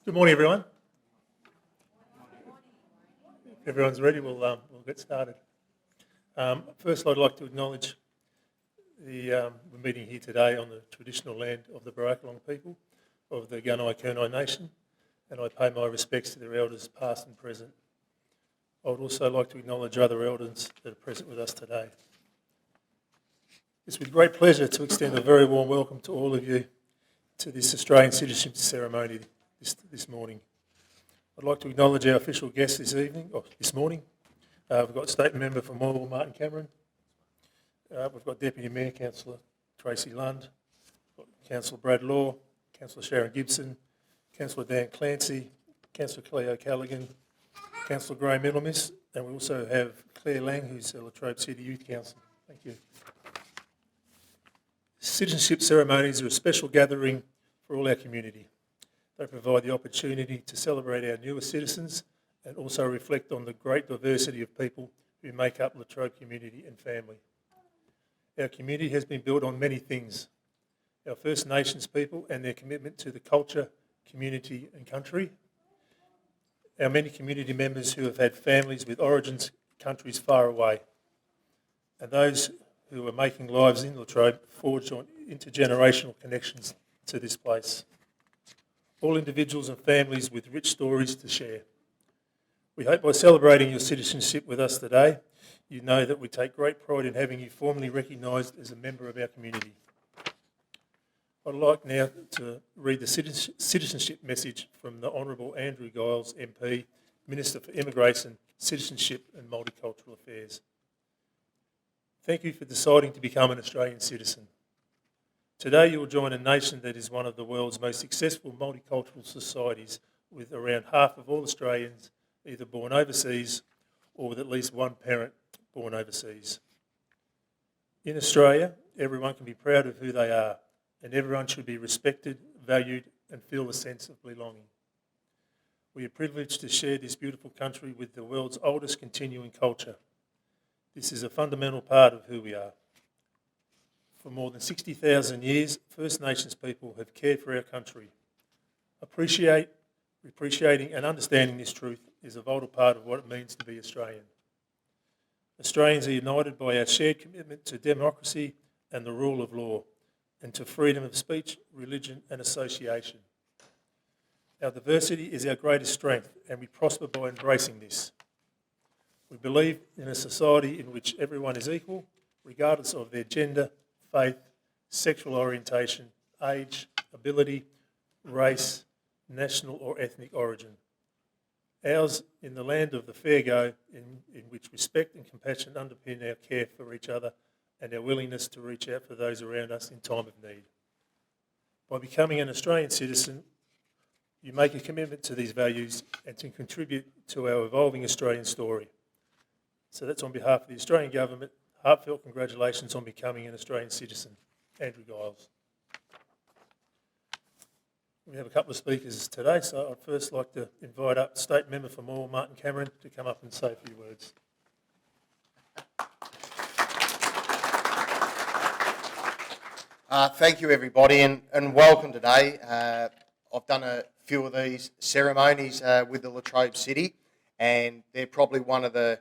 Good morning, everyone. If everyone's ready, we'll get started. First, I'd like to acknowledge we're meeting here today on the traditional land of the Barrakalong people of the Gunai-Kurnai Nation, and I pay my respects to their elders past and present. I would also like to acknowledge other elders that are present with us today. It's with great pleasure to extend a very warm welcome to all of you to this Australian Citizenship Ceremony this morning. I'd like to acknowledge our official guests this morning. We've got State Member for Morwell, Martin Cameron. We've got Deputy Mayor, Councillor Tracy Lund, Councillor Brad Law, Councillor Sharon Gibson, Councillor Dan Clancy, Councillor Cleo Callaghan, Councillor Graham Middlemiss, and we also have Claire Lang, who's the Latrobe City Youth Council. Thank you. Citizenship ceremonies are a special gathering for all our community. They provide the opportunity to celebrate our newer citizens and also reflect on the great diversity of people who make up Latrobe community and family. Our community has been built on many things. Our First Nations people and their commitment to the culture, community and country. Our many community members who have had families with origins countries far away. And those who are making lives in Latrobe forged on intergenerational connections to this place. All individuals and families with rich stories to share. We hope by celebrating your citizenship with us today, you know that we take great pride in having you formally recognised as a member of our community. I'd like now to read the citizenship message from the Honourable Andrew Giles, MP, Minister for Immigration, Citizenship and Multicultural Affairs. Thank you for deciding to become an Australian citizen. Today you will join a nation that is one of the world's most successful multicultural societies, with around half of all Australians either born overseas or with at least one parent born overseas. In Australia, everyone can be proud of who they are, and everyone should be respected, valued and feel a sense of belonging. We are privileged to share this beautiful country with the world's oldest continuing culture. This is a fundamental part of who we are. For more than 60,000 years, First Nations people have cared for our country. Appreciating and understanding this truth is a vital part of what it means to be Australian. Australians are united by our shared commitment to democracy and the rule of law, and to freedom of speech, religion and association. Our diversity is our greatest strength, and we prosper by embracing this. We believe in a society in which everyone is equal, regardless of their gender, faith, sexual orientation, age, ability, race, national or ethnic origin. Ours in the land of the fair go, in which respect and compassion underpin our care for each other and our willingness to reach out for those around us in time of need. By becoming an Australian citizen, you make a commitment to these values and to contribute to our evolving Australian story. So that's on behalf of the Australian Government. Heartfelt congratulations on becoming an Australian citizen. Andrew Giles. We have a couple of speakers today, so I'd first like to invite up State Member for Morwell, Martin Cameron, to come up and say a few words. Thank you everybody and welcome today. I've done a few of these ceremonies with the Latrobe City, and they're probably one of the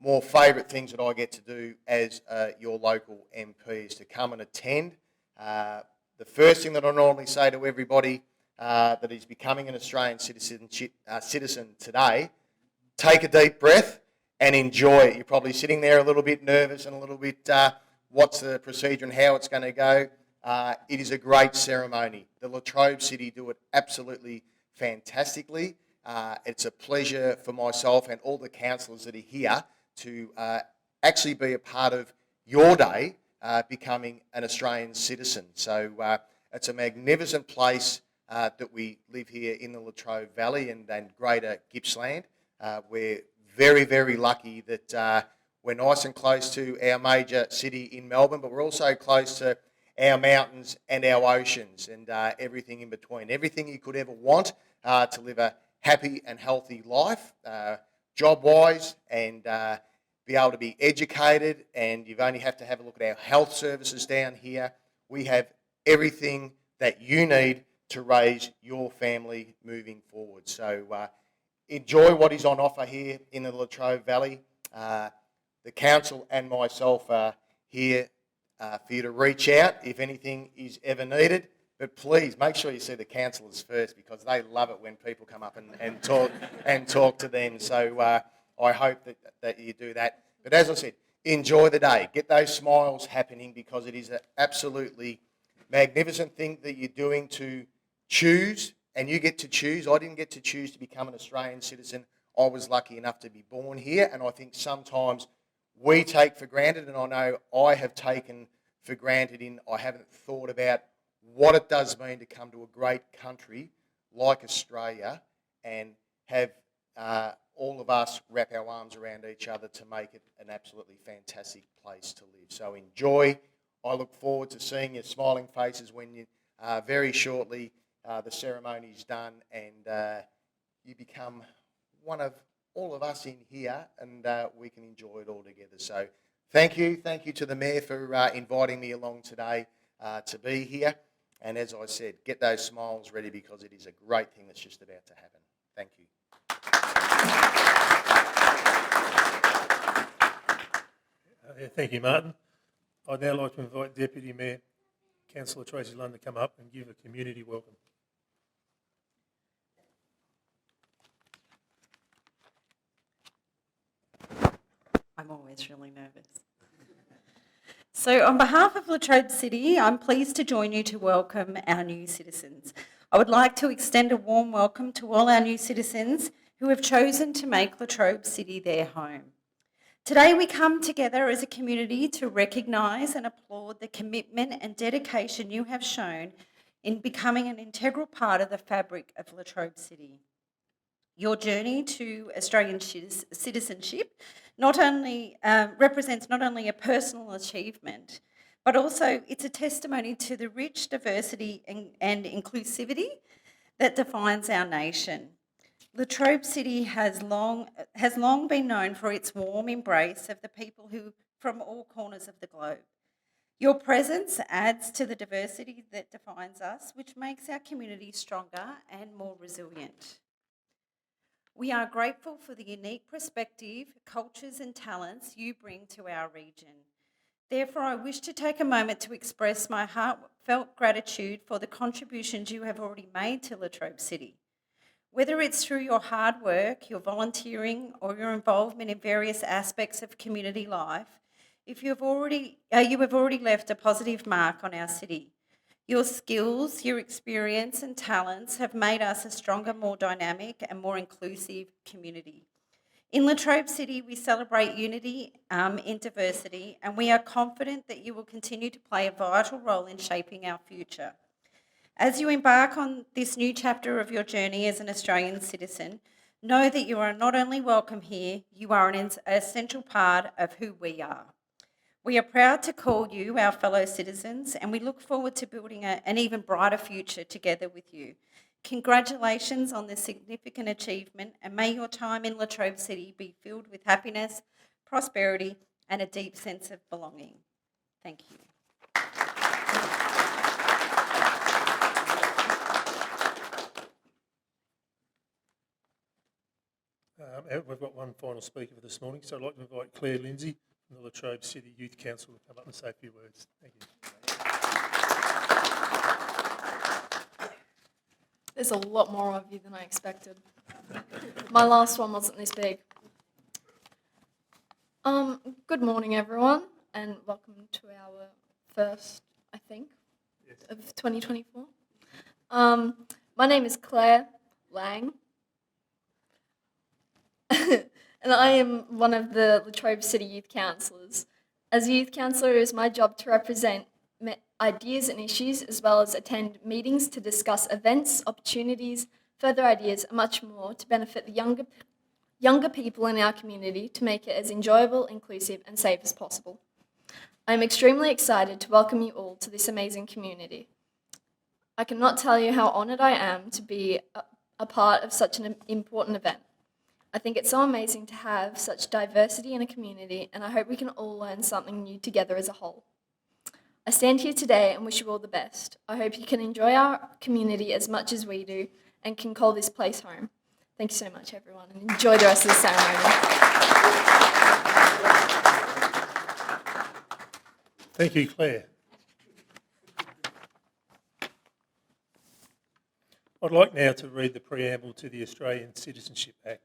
more favourite things that I get to do as your local MP is to come and attend. The first thing that I normally say to everybody that is becoming an Australian citizen today, take a deep breath and enjoy it. You're probably sitting there a little bit nervous and a little bit, what's the procedure and how it's going to go. It is a great ceremony. The Latrobe City do it absolutely fantastically. It's a pleasure for myself and all the councillors that are here to actually be a part of your day becoming an Australian citizen. So it's a magnificent place that we live here in the Latrobe Valley and Greater Gippsland. We're very, very lucky that we're nice and close to our major city in Melbourne, but we're also close to our mountains and our oceans and everything in between. Everything you could ever want to live a happy and healthy life, job-wise, and be able to be educated, and you only have to have a look at our health services down here. We have everything that you need to raise your family moving forward. So enjoy what is on offer here in the Latrobe Valley. The council and myself are here for you to reach out if anything is ever needed. But please make sure you see the councillors first, because they love it when people come up and talk to them. So I hope that you do that. But as I said, enjoy the day. Get those smiles happening, because it is an absolutely magnificent thing that you're doing to choose, and you get to choose. I didn't get to choose to become an Australian citizen. I was lucky enough to be born here, and I think sometimes we take for granted, and I know I have taken for granted I haven't thought about what it does mean to come to a great country like Australia and have all of us wrap our arms around each other to make it an absolutely fantastic place to live. So enjoy. I look forward to seeing your smiling faces when you very shortly the ceremony is done and you become one of all of us in here, and we can enjoy it all together. So thank you to the Mayor for inviting me along today to be here. And as I said, get those smiles ready, because it is a great thing that's just about to happen. Thank you. Thank you, Martin. I'd now like to invite Deputy Mayor Councillor Tracy Lunn to come up and give a community welcome. I'm always really nervous. So on behalf of Latrobe City, I'm pleased to join you to welcome our new citizens. I would like to extend a warm welcome to all our new citizens who have chosen to make Latrobe City their home. Today we come together as a community to recognise and applaud the commitment and dedication you have shown in becoming an integral part of the fabric of Latrobe City. Your journey to Australian citizenship represents not only a personal achievement, but also it's a testimony to the rich diversity and inclusivity that defines our nation. Latrobe City has long been known for its warm embrace of the people who from all corners of the globe. Your presence adds to the diversity that defines us, which makes our community stronger and more resilient. We are grateful for the unique perspective, cultures and talents you bring to our region. Therefore, I wish to take a moment to express my heartfelt gratitude for the contributions you have already made to Latrobe City. Whether it's through your hard work, your volunteering, or your involvement in various aspects of community life, you have already left a positive mark on our city. Your skills, your experience and talents have made us a stronger, more dynamic and more inclusive community. In Latrobe City, we celebrate unity in diversity, and we are confident that you will continue to play a vital role in shaping our future. As you embark on this new chapter of your journey as an Australian citizen, know that you are not only welcome here, you are an essential part of who we are. We are proud to call you our fellow citizens, and we look forward to building an even brighter future together with you. Congratulations on this significant achievement, and may your time in Latrobe City be filled with happiness, prosperity, and a deep sense of belonging. Thank you. We've got one final speaker for this morning, so I'd like to invite Claire Lindsay from the Latrobe City Youth Council to come up and say a few words. Thank you. There's a lot more of you than I expected. My last one wasn't this big. Good morning, everyone, and welcome to our first, I think, of 2024. My name is Claire Lang, and I am one of the Latrobe City Youth Councillors. As a youth councillor, it is my job to represent ideas and issues, as well as attend meetings to discuss events, opportunities, further ideas, and much more to benefit the younger people in our community to make it as enjoyable, inclusive, and safe as possible. I am extremely excited to welcome you all to this amazing community. I cannot tell you how honoured I am to be a part of such an important event. I think it's so amazing to have such diversity in a community, and I hope we can all learn something new together as a whole. I stand here today and wish you all the best. I hope you can enjoy our community as much as we do and can call this place home. Thank you so much, everyone, and enjoy the rest of the ceremony. Thank you, Claire. I'd like now to read the preamble to the Australian Citizenship Act.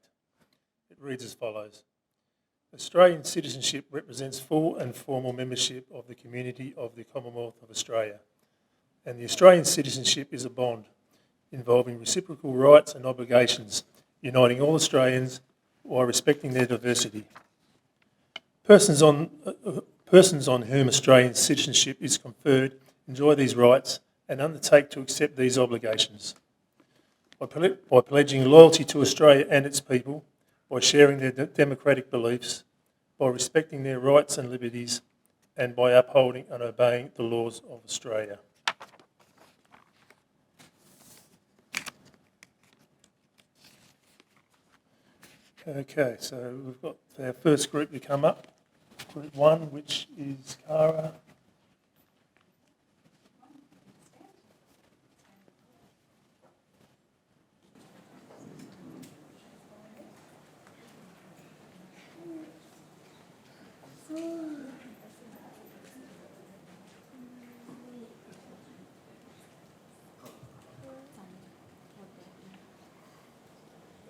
It reads as follows. Australian citizenship represents full and formal membership of the community of the Commonwealth of Australia, and the Australian citizenship is a bond involving reciprocal rights and obligations, uniting all Australians while respecting their diversity. Persons on whom Australian citizenship is conferred enjoy these rights and undertake to accept these obligations. By pledging loyalty to Australia and its people, by sharing their democratic beliefs, by respecting their rights and liberties, and by upholding and obeying the laws of Australia. Okay, so we've got our first group to come up, Group 1, which is Cara.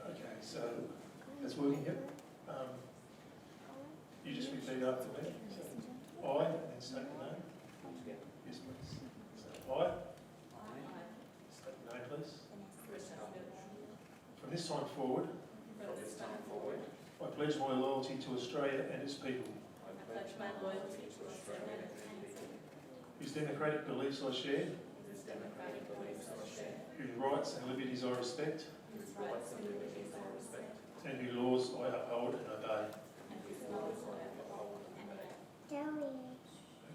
Okay, so that's working here. You just repeat after me. So, I, and then state your name. Yes, please. So, I. State your name, please. From this time forward. I pledge my loyalty to Australia and its people. Whose democratic beliefs I share. Whose rights and liberties I respect. And whose laws I uphold and obey.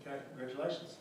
Okay, congratulations.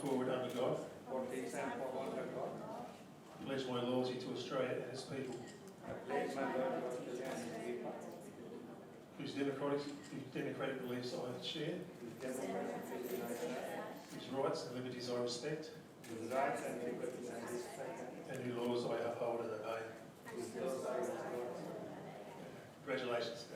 Forward under God. Pledge my loyalty to Australia and its people. Whose democratic beliefs I share. Whose rights and liberties I respect. And whose laws I uphold and obey. Congratulations.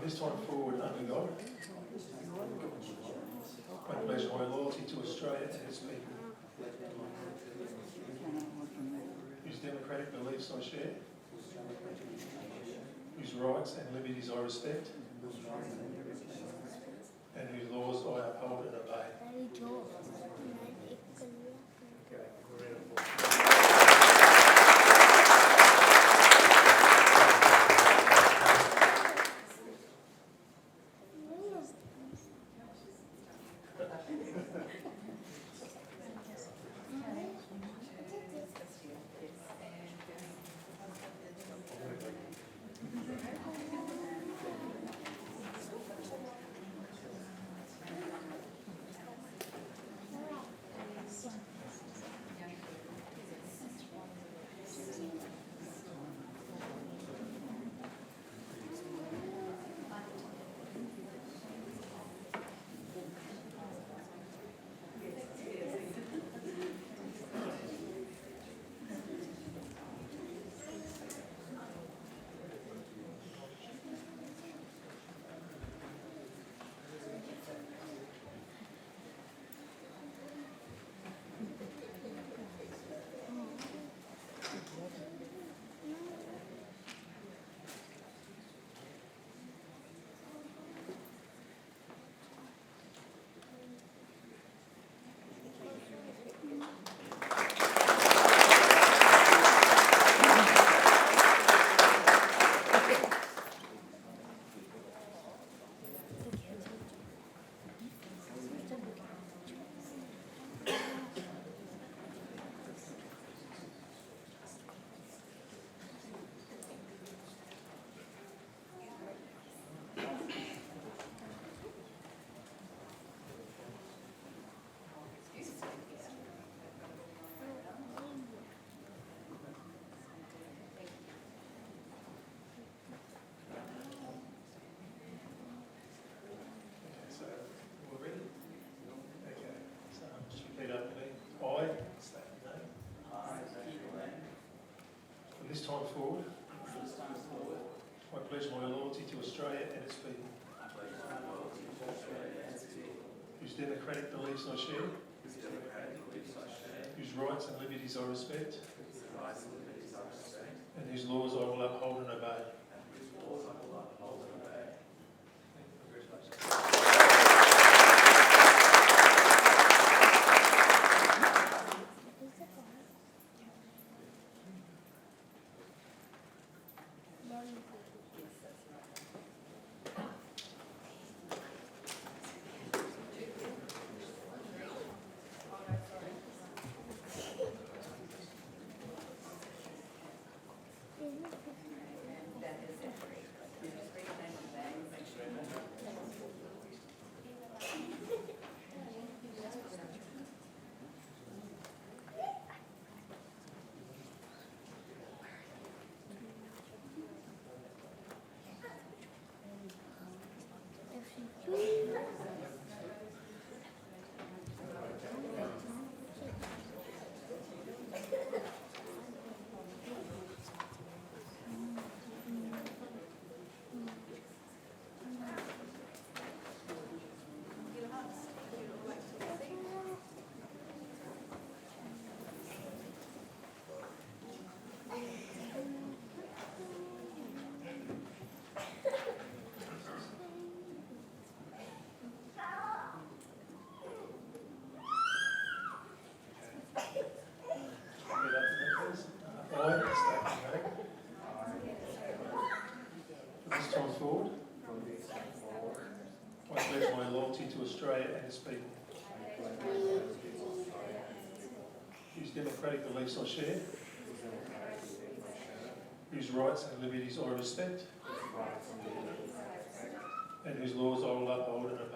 this time forward, under God, I pledge my loyalty to Australia and its people, whose democratic beliefs I share, whose rights and liberties I respect, and whose laws I uphold and obey. So, we're ready? Okay, so just repeat after me. I state your name. From this time forward, I pledge my loyalty to Australia and its people, whose democratic beliefs I share, whose rights and liberties I respect, and whose laws I will uphold and obey. I pledge my loyalty to Australia and its people, whose democratic beliefs I share, whose rights and liberties I respect, and whose laws I will uphold and obey.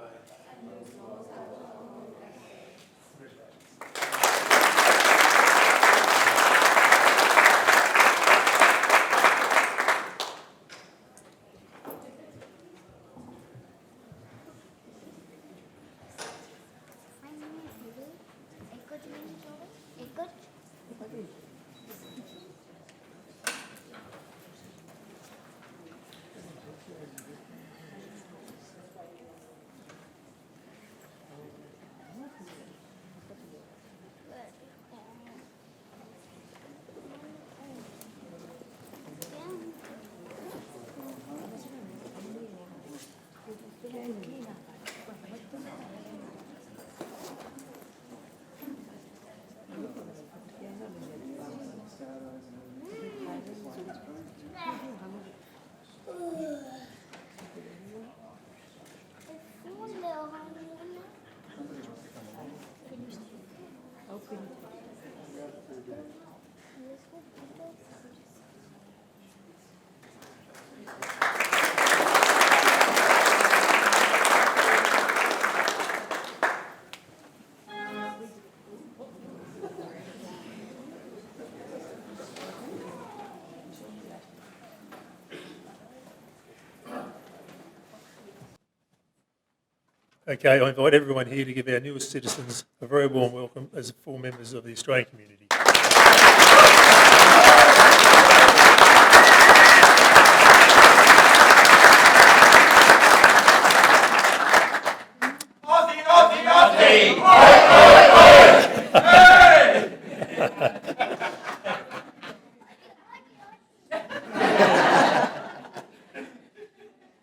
Okay, I invite everyone here to give our newest citizens a very warm welcome as full members of the Australian community.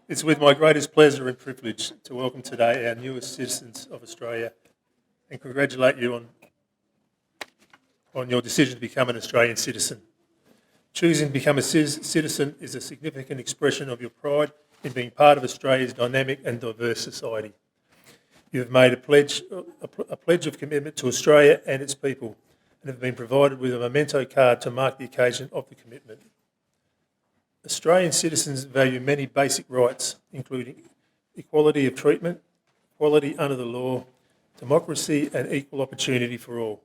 It's with my greatest pleasure and privilege to welcome today our newest citizens of Australia and congratulate you on your decision to become an Australian citizen. Choosing to become a citizen is a significant expression of your pride in being part of Australia's dynamic and diverse society. You have made a pledge of commitment to Australia and its people and have been provided with a memento card to mark the occasion of the commitment. Australian citizens value many basic rights, including equality of treatment, equality under the law, democracy and equal opportunity for all.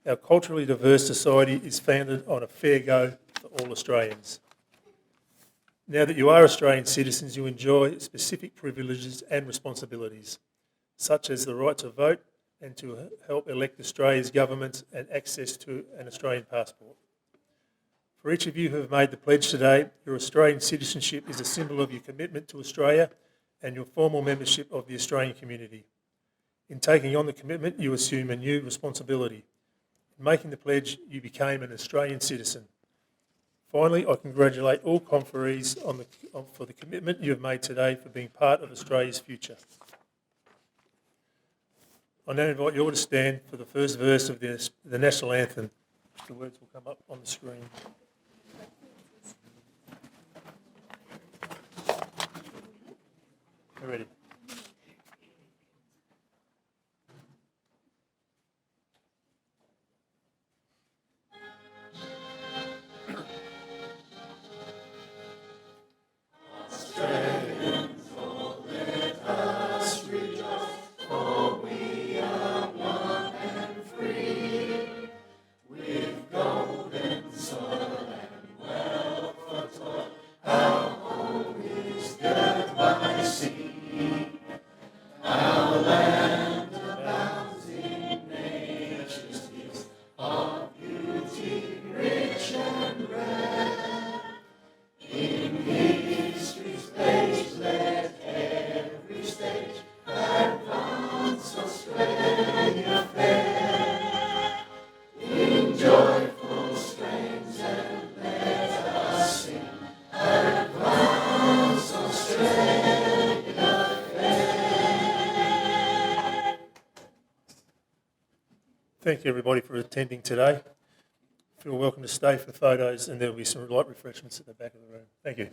Our culturally diverse society is founded on a fair go for all Australians. Now that you are Australian citizens, you enjoy specific privileges and responsibilities, such as the right to vote and to help elect Australia's government and access to an Australian passport. For each of you who have made the pledge today, your Australian citizenship is a symbol of your commitment to Australia and your formal membership of the Australian community. In taking on the commitment, you assume a new responsibility. In making the pledge, you became an Australian citizen. Finally, I congratulate all conferees for the commitment you have made today for being part of Australia's future. I now invite you all to stand for the first verse of the national anthem. The words will come up on the screen. We're ready. Thank you everybody for attending today. Feel welcome to stay for photos and there will be some light refreshments at the back of the room. Thank you.